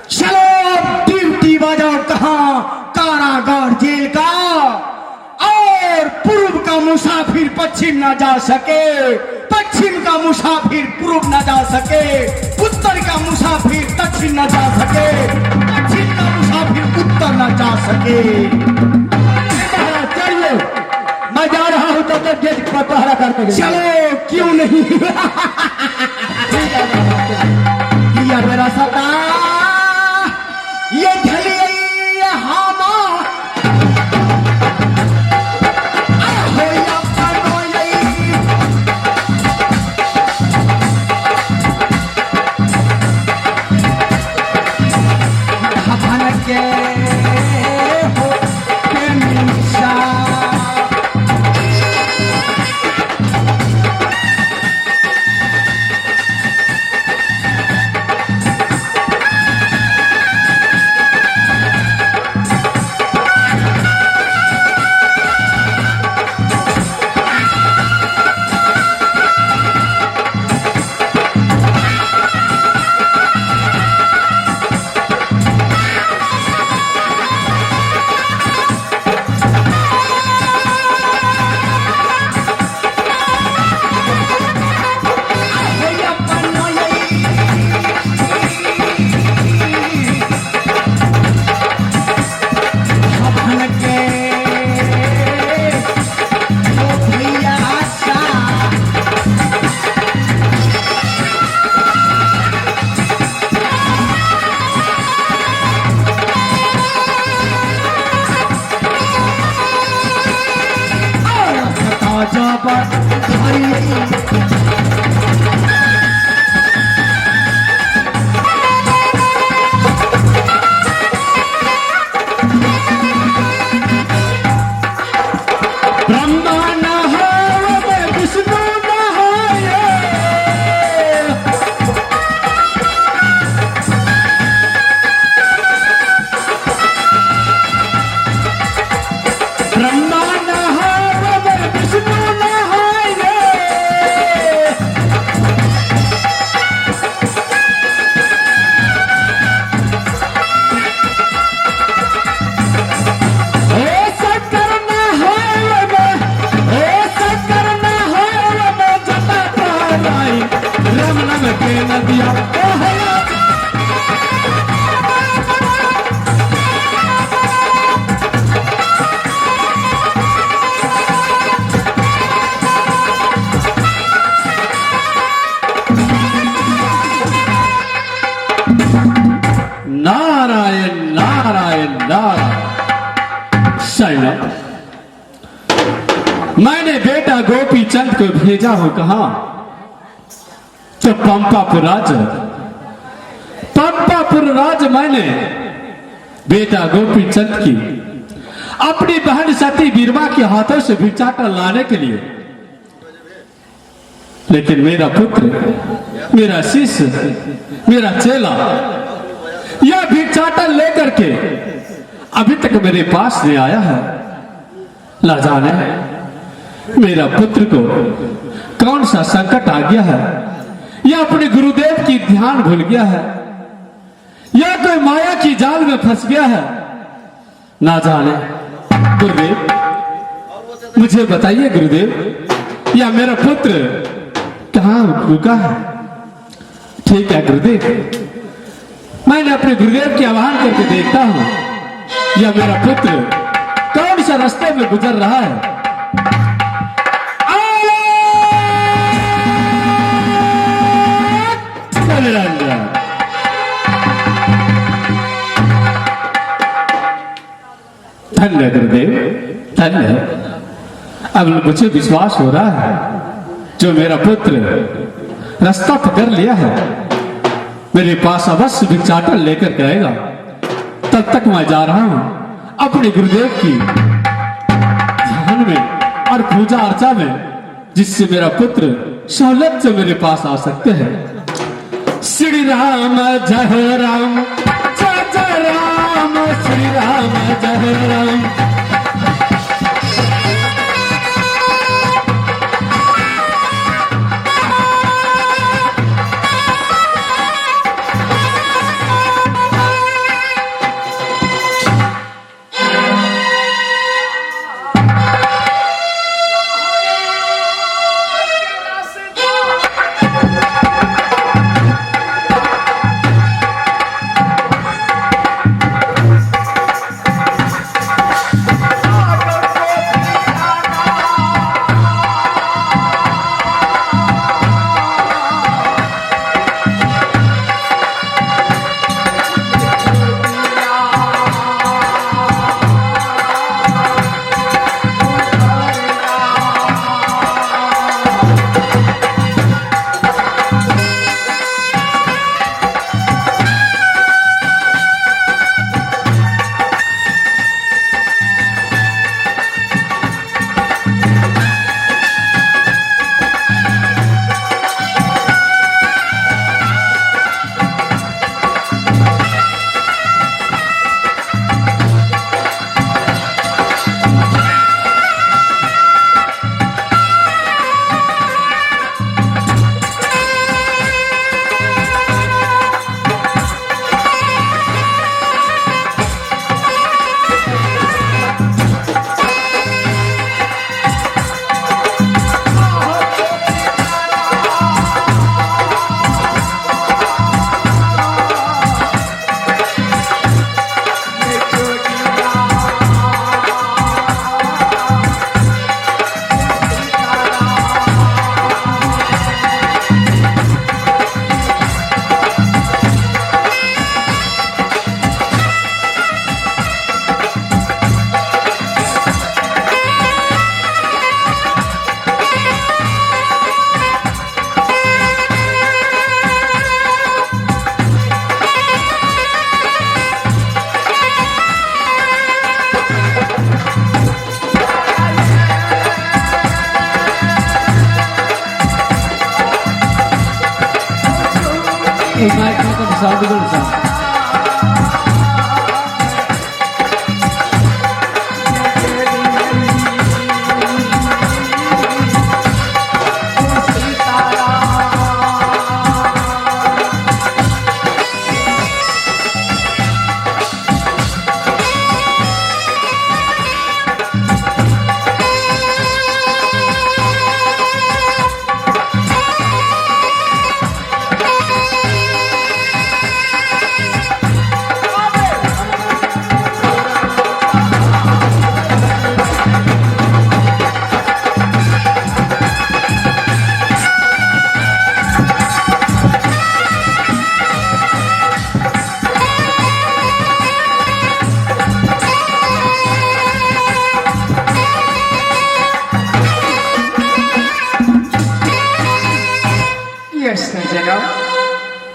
चलो ड्यूटी बजाओ कहाँ कारागार जेल का, और पूर्व का मुसाफिर पश्चिम न जा सके, पश्चिम का मुसाफिर पूर्व न जा सके, उत्तर का मुसाफिर दक्षिण न जा सके, दक्षिण का मुसाफिर उत्तर न जा सके। चलिए मैं जा रहा हूँ तब तक गेट पर पहरा करके चलो क्यों नहीं। ये मेरा सता ये ढली हामा नारायण नारायण नारायण। सैना मैंने बेटा गोपी चंद को भेजा हो कहा तो पंपापुर राज मैंने बेटा गोपी चंद की अपनी बहन सती बीरमा के हाथों से भिक्षाटन लाने के लिए, लेकिन मेरा पुत्र मेरा शिष्य मेरा चेला यह भिक्षाटन लेकर के अभी तक मेरे पास नहीं आया है। ना जाने मेरा पुत्र को कौन सा संकट आ गया है, या अपने गुरुदेव की ध्यान भूल गया है, या कोई माया की जाल में फंस गया है। ना जाने गुरुदेव मुझे बताइए गुरुदेव, या मेरा पुत्र कहाँ रुका है। ठीक है गुरुदेव, मैंने अपने गुरुदेव की आह्वान करके देखता हूं यह मेरा पुत्र कौन सा रास्ते में गुजर रहा है। धन्य गुरुदेव धन्य। अब मुझे विश्वास हो रहा है जो मेरा पुत्र रास्ता पकड़ लिया है मेरे पास अवश्य भिक्षाटन लेकर के आएगा। तब तक मैं जा रहा हूं अपने गुरुदेव की ध्यान में और पूजा अर्चा में, जिससे मेरा पुत्र सहूलियत से मेरे पास आ सकते हैं। श्री राम जय राम जय जय राम, श्री राम जय राम। माइक में तो साउंड बोल सा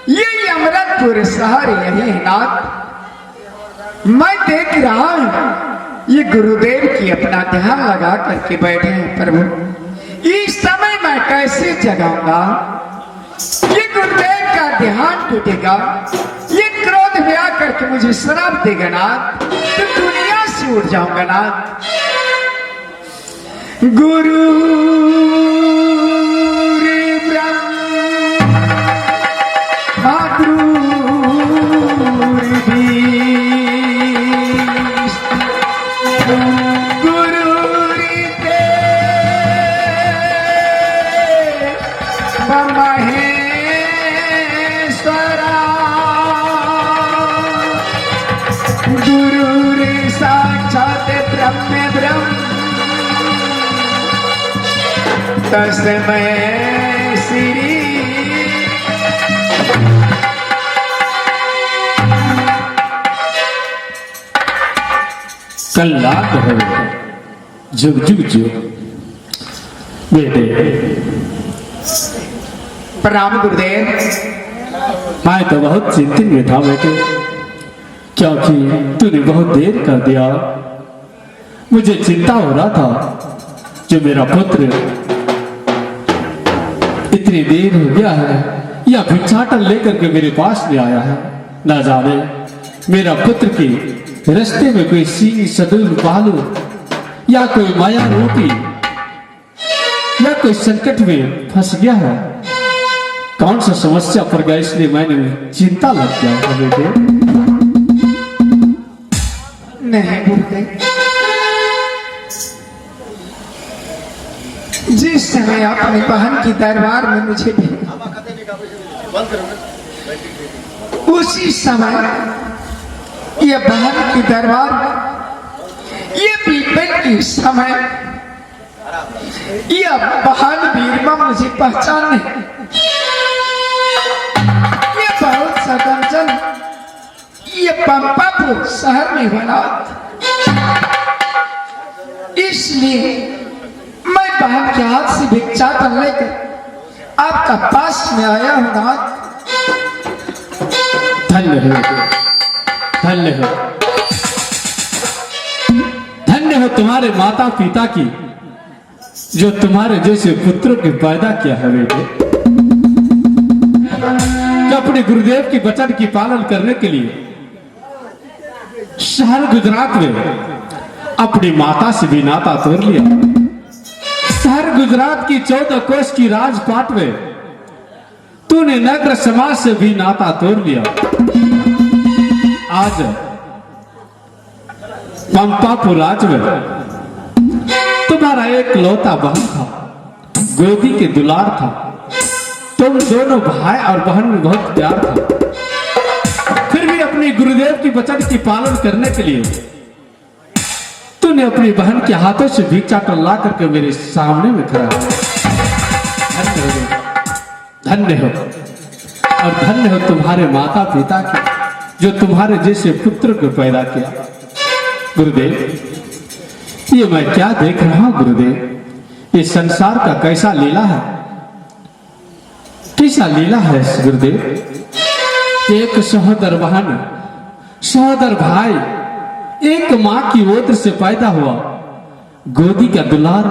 ये अमृतपुर शहर यही है नाथ। मैं देख रहा हूं ये गुरुदेव की अपना ध्यान लगा करके बैठे हैं प्रभु। इस समय मैं कैसे जगाऊंगा? ये गुरुदेव का ध्यान टूटेगा, ये क्रोध व्या करके मुझे श्राप देगा नाथ, तो दुनिया से उठ जाऊंगा नाथ। गुरु तस्मै श्री कल्लाक हो जुग जुग जुग। बेटे प्रणाम गुरुदेव। मैं तो बहुत चिंतित में था बेटे, क्योंकि तूने बहुत देर कर दिया। मुझे चिंता हो रहा था जो मेरा पुत्र इतनी देर हो गया है या भिक्षाटन लेकर के मेरे पास में आया है। ना जाने मेरा पुत्र के रास्ते में कोई सिंह सदूल बालू या कोई माया रूपी या कोई संकट में फंस गया है। कौन सा समस्या पड़ गया, इसलिए मैंने चिंता लग गया है बेटे। नहीं गुरुदेव, जिस समय अपनी बहन की दरबार में मुझे भेजा, उसी समय ये बहन की दरबार में ये बीपन की समय ये बहन बीरमा मुझे पहचान नहीं। ये बहुत सदंजन ये पंपापुर शहर में बना, इसलिए मैं बहन के हाथ से भिक्षाटन लेकर आपका पास में आया हूं नाथ। धन्य हो, धन्य हो, धन्य हो तुम्हारे माता पिता की जो तुम्हारे जैसे पुत्रों के पैदा किया है बेटे। जो अपने गुरुदेव की वचन की पालन करने के लिए शहर गुजरात में अपनी माता से भी नाता तोड़ लिया। शहर गुजरात की 14 कोस की राजपाट में तूने नगर समाज से भी नाता तोड़ लिया। आज पंपापुर राज में तुम्हारा एक लौता बहन था, गोदी के दुलार था। तुम दोनों भाई और बहन में बहुत प्यार था। फिर भी अपने गुरुदेव की वचन की पालन करने के लिए तूने अपनी बहन के हाथों से भिक्षाटन ला करके मेरे सामने में खड़ा। धन्य हो, धन्य हो और धन्य हो तुम्हारे माता पिता की जो तुम्हारे जैसे पुत्र को पैदा किया। गुरुदेव, ये मैं क्या देख रहा हूं गुरुदेव? ये संसार का कैसा लीला है, कैसा लीला है गुरुदेव। एक सहोदर बहन, सहोदर भाई, एक मां की ओर से पैदा हुआ, गोदी का दुलार,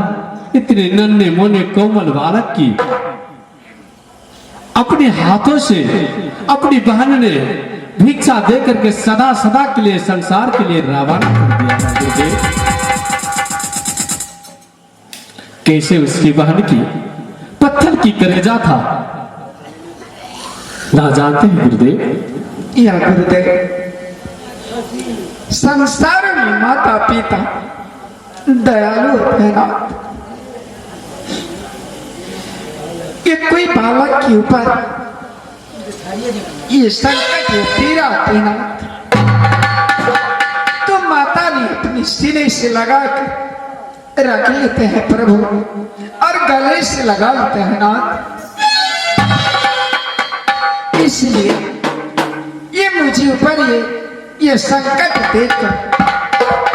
इतने नन्हे मोने कोमल बालक की अपने अपने हाथों से अपनी बहन ने भिक्षा दे करके सदा सदा के लिए संसार के लिए रवाना कर दिया था गुरुदेव। कैसे उसकी बहन की पत्थर की कलेजा था ना जानते हैं गुरुदेव। या गुरुदेव, संसार में माता पिता दयालु है ना, कि कोई बालक के ऊपर ये संकट पीड़ा आती ना, तो माता ने अपनी सीने से लगा कर रख लेते हैं प्रभु और गले से लगा लेते हैं नाथ। इसलिए ये मुझे ऊपर ये संकट देखकर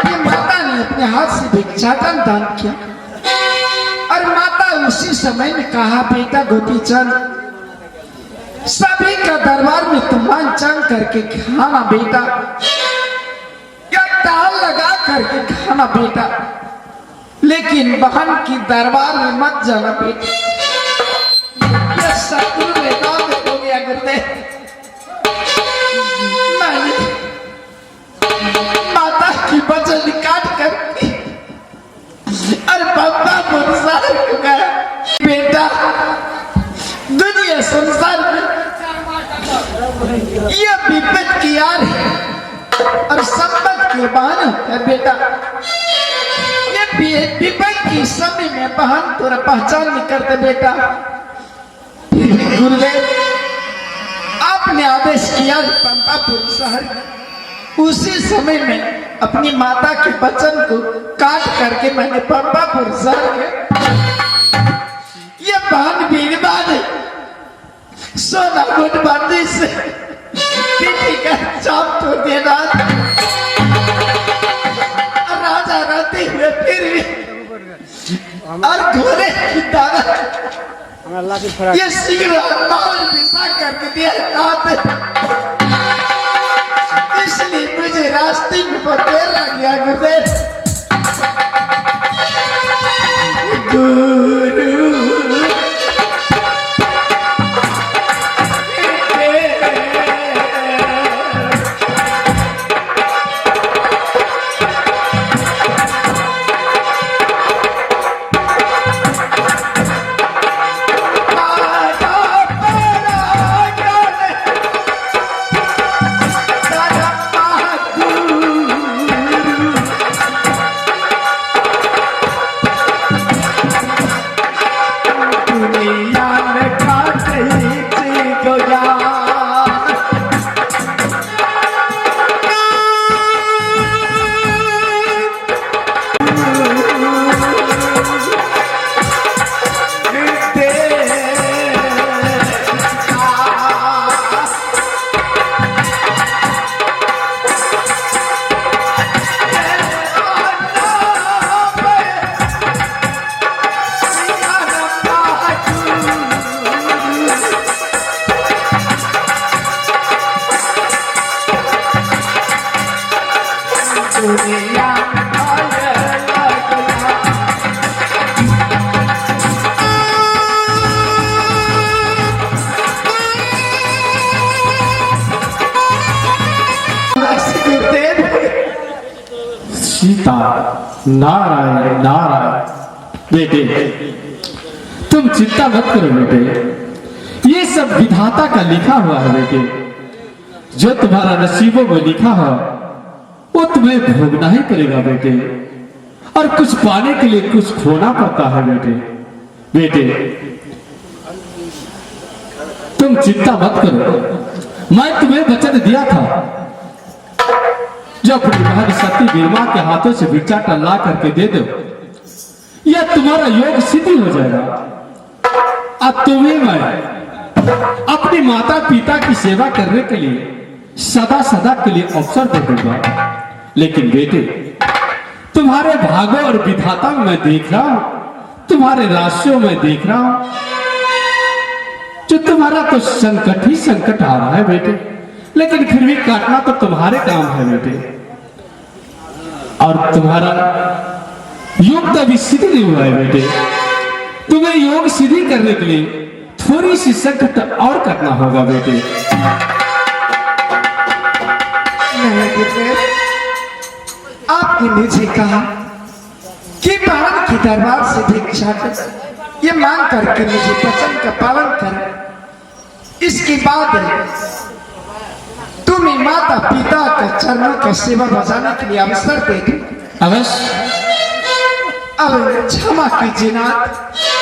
ये माता ने अपने हाथ से भिक्षाटन दान किया और माता उसी समय में कहा, बेटा गोपीचंद, सभी का दरबार में तुम मांग करके खाना बेटा, या ताल लगा करके खाना बेटा, लेकिन बहन की दरबार में मत जाना बेटा। यह शत्रु बेटा हो गया गुरुदेव। मैंने माता की वचन काट कर और बाबा संसार को गया, बेटा दुनिया संसार में यह विपद की यार है और संपत के बहाने है बेटा। ये विपद की समय में बहन तोरा पहचान नहीं करते बेटा। गुरुदेव आपने आदेश किया पंपापुर शहर में, उसी समय में अपनी माता के वचन को काट करके मैंने पंपापुर शहर में ये बहन बीरबाद सोना गुटबंदी से पीठी का चाप तोड़ देना, राजा रहते हुए फिर भी और घोड़े की तरह ये सिगरेट माहौल बिसा करके दिया जाते, इसलिए मुझे रास्ते में बतेर लग गया गुरुदेव। सीता नारायण नारायण। बेटे तुम चिंता मत करो बेटे, ये सब विधाता का लिखा हुआ है बेटे। जो तुम्हारा नसीबों में लिखा है वो तुम्हें भोगना ही पड़ेगा बेटे, और कुछ पाने के लिए कुछ खोना पड़ता है बेटे। बेटे तुम चिंता मत करो, मैं तुम्हें वचन दिया था जब अपनी बहन सती बीरमा के हाथों से भिक्षाटन ला करके दे दो, यह तुम्हारा योग सिद्धि हो जाएगा। अब तुम्हें मैं अपनी माता पिता की सेवा करने के लिए सदा सदा के लिए अवसर दे दूंगा। लेकिन बेटे तुम्हारे भागों और विधाता में मैं देख रहा हूं, तुम्हारे राशियों में देख रहा हूं, जो तुम्हारा तो संकट ही संकट आ रहा है बेटे, लेकिन फिर भी काटना तो तुम्हारे काम है बेटे। और तुम्हारा योग तो अभी सिद्ध नहीं हुआ है बेटे। तुम्हें योग सिद्धि करने के लिए थोड़ी सी संकट और करना होगा बेटे। नहीं गुरुदेव, आपने मुझे कहा कि महान के दरबार से भिक्षा कर ये मांग करके मुझे वचन का पालन कर, इसके बाद तुम्हें माता पिता का चरणों का सेवा बजाने के लिए अवसर दे दूं। अवश्य। अब क्षमा कीजिए नाथ,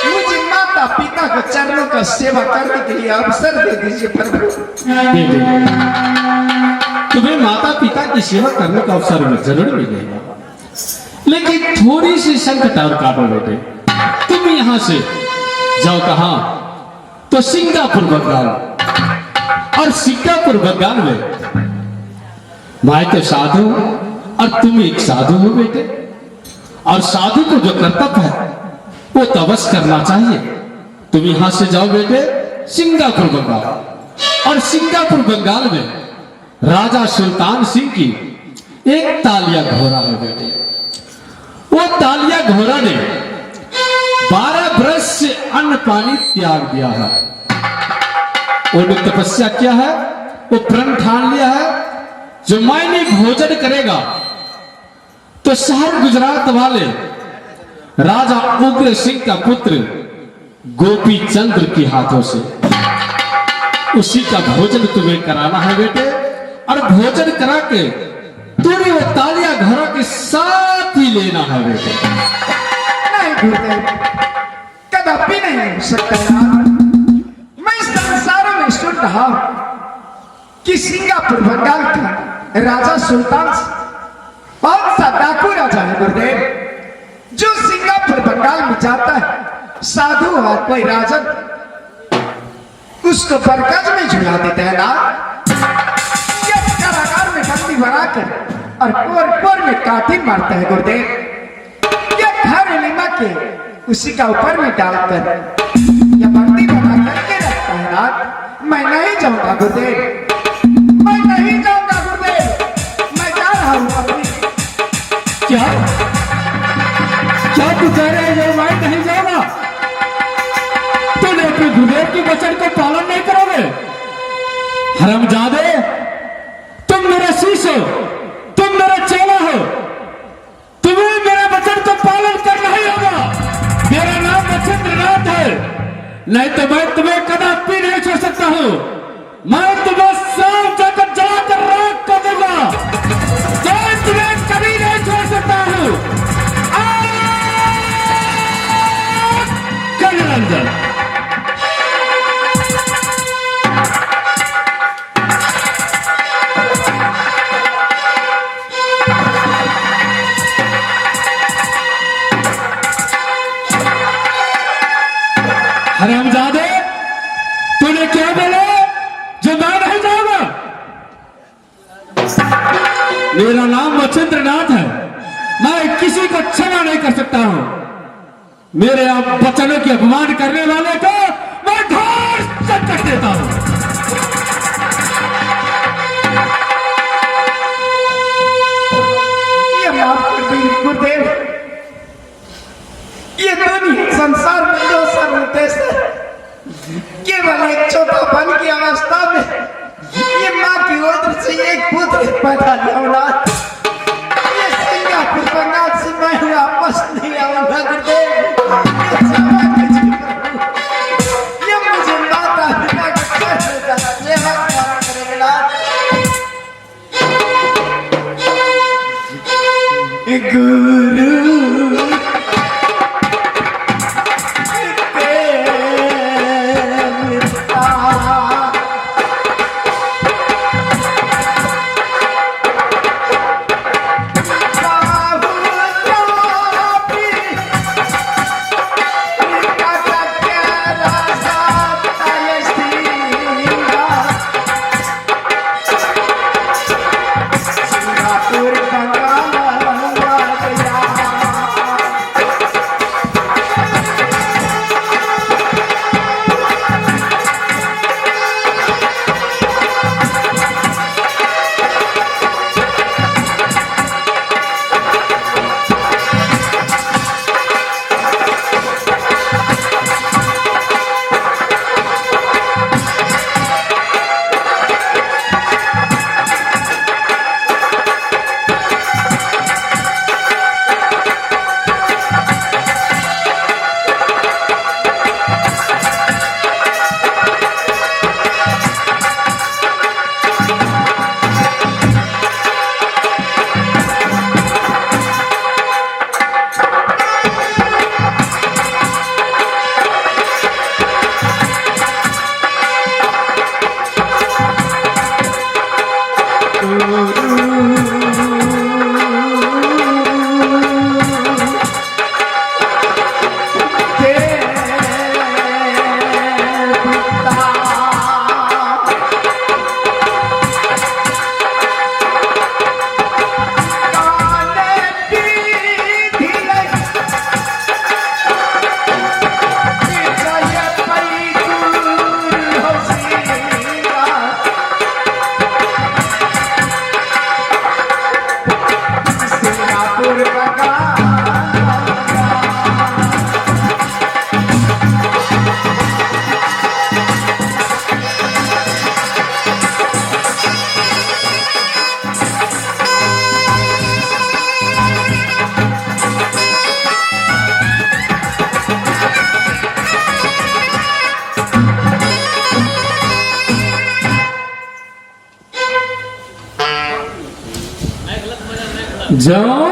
मुझे माता पिता का चरणों का सेवा करने के लिए अवसर दे दीजिए प्रभु। बेटे, तुम्हें माता पिता की सेवा करने का अवसर जरूर मिलेगा, लेकिन थोड़ी सी संकट और काटो बेटे। तुम यहां से जाओ कहां? तो सिंगापुर बंगाल, और सिंगापुर बंगाल में मैं तो साधु और तुम एक साधु हो बेटे, और साधु को जो कर्तव्य है वो तपस करना चाहिए। तुम यहां से जाओ बेटे सिंगापुर बंगाल, और सिंगापुर बंगाल में राजा सुल्तान सिंह की एक तालिया घोड़ा है बेटे। वो तालिया घोड़ा ने 12 बरस से अन्न पानी त्याग दिया है। उन्होंने तपस्या किया है, वो प्रण ठान लिया है, जो मैंने भोजन करेगा तो शहर गुजरात वाले राजा उग्र सिंह का पुत्र गोपी चंद्र के हाथों से उसी का भोजन तुम्हें कराना है बेटे। और भोजन करा के तुम्हें वो तालिया घोड़ा के साथ ही लेना है बेटे। नहीं गुरुदेव, कदापि नहीं हो सकता यार। मैं संसारों में सुन रहा हूं कि सिंगापुर बंगाल का राजा सुल्तान बहुत सा डाकू राजा है गुरुदेव, जो सिंगापुर बंगाल में जाता है, साधु और कोई राजन उसको बरगद में झुला देता है ना, ये कारागार में बंदी बनाकर और कोर में काटी मारता है गुरुदेव। ये घर लिमा के उसी का ऊपर में डालकर या बंदी बना करके रखता है ना। मैं नहीं जाऊंगा गुरुदेव, मैं नहीं जाऊंगा गुरुदेव, मैं जा रहा हूं अपनी। क्या क्या तू कह रहे हो? मैं नहीं जाऊंगा? तुम अपने गुरुदेव के वचन को पालन नहीं करोगे? हरामजादे, तुम मेरा शिष्य हो, तुम मेरा चेला हो, तुम्हें मेरे वचन को पालन करना ही होगा। मेरा नाम मच्छिंद्रनाथ है, नहीं तो मैं तुम्हें कदापि नहीं छोड़ सकता हूं। मैं तुम्हें सब जगह जलाकर राख कर दूंगा, मैं तुम्हें कभी नहीं छोड़ सकता हूं। रंजन हरामजादे, तूने क्या बोला? जो मैं नहीं जाऊंगा? मेरा नाम मच्छिंद्रनाथ है, मैं किसी को क्षमा नहीं कर सकता हूं। मेरे आप वचनों की अपमान करने वाले को मैं घोर संकट देता हूं। ये माफ कर दीजिए गुरुदेव, ये दुनिया संसार में दो सर होते सर, केवल एक छोटा बन की अवस्था में ये माँ की ओर से एक पुत्र पैदा होना। ये सिंगापुर बंगाल से मैं वापस नहीं आऊंगा गुरुदेव। ये मुझे माता पिता के सेवा करेगा गुरु। जाओ